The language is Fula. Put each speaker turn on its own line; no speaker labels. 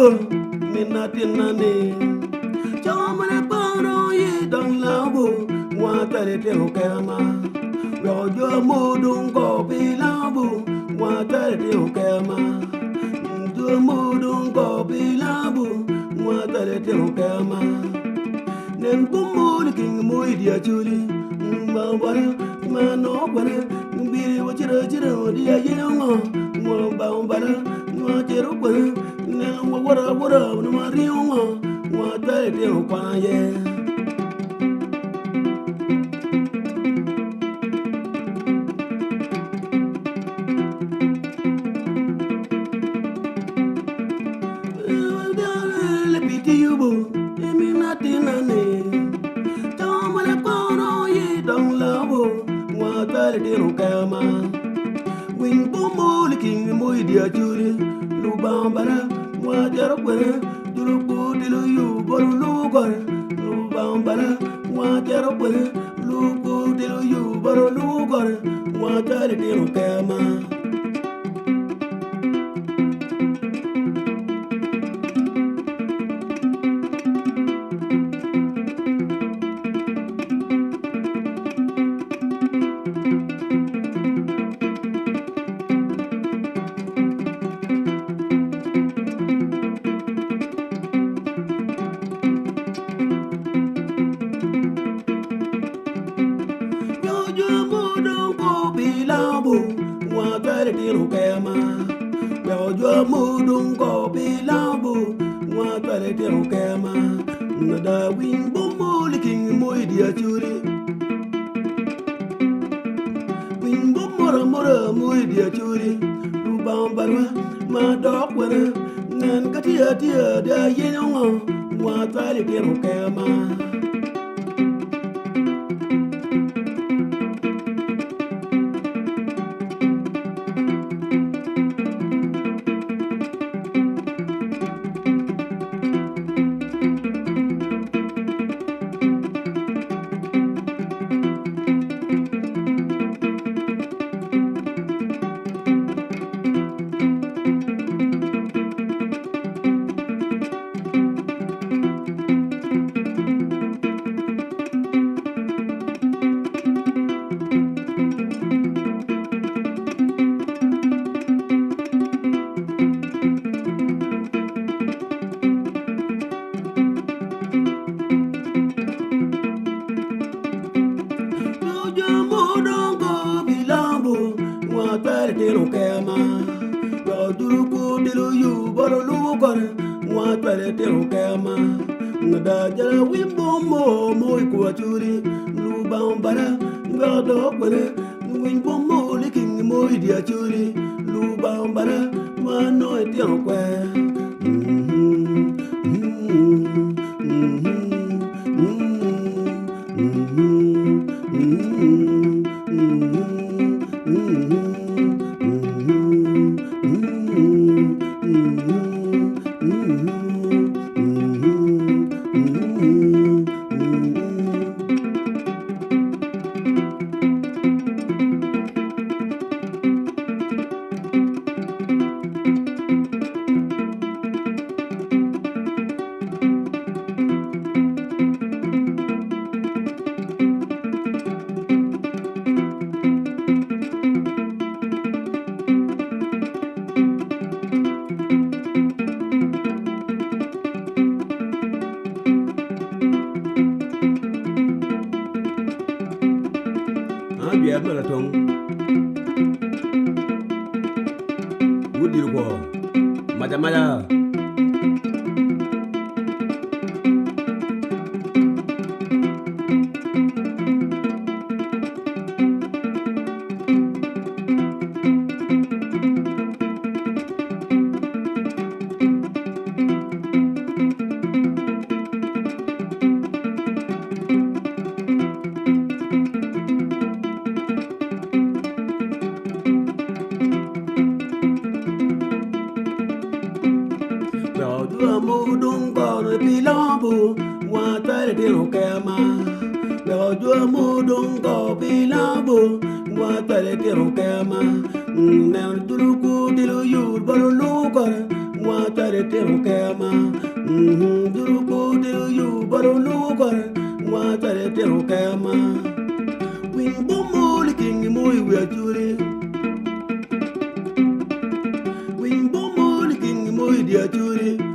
bo minatinane chamane paro ye dang labo wa tare te hokama rojo mudung ko bilabo wa tare te hokama do mudung ko bilabo wa tare te hokama nen bumul king moy dia chuli ma bara ma no bara biri wachira chira dia yengo mo ba bara ma chero bara nen wara no mario wa tare te hokama ye Kama win bomol king moy dia churi lu bambara wa jaro kwere dulu dilu yu bolu lu gor lu bambara wa jaro kwere lu dilu yu bolu lu gor wa tare diru kama diru kama yo mudung ko bilabu wa tare diru kama nada win bomol king moy dia churi win bomora moy dia churi lu bambara ma dok wara nan katia da yengo wa tare diru kama diru kama yo duruku dilu yu bolu lu gor wa tare diru kama nada jara wimbo moy ko churi lu bambara ngado kwere wimbo liking moy dia churi lu bambara ma no diru kwa biar melatong wudir ko mada mudung ko bilabu wa tare diru kama yo mudung ko bilabu wa tare diru kama na duruku dilu yu bolu lu gor tare tero kema. Duru ko de yu baro lu kore, mwa tare tero kema. Win bomo liking mo we ajuri. Win bomo liking mo di ajuri.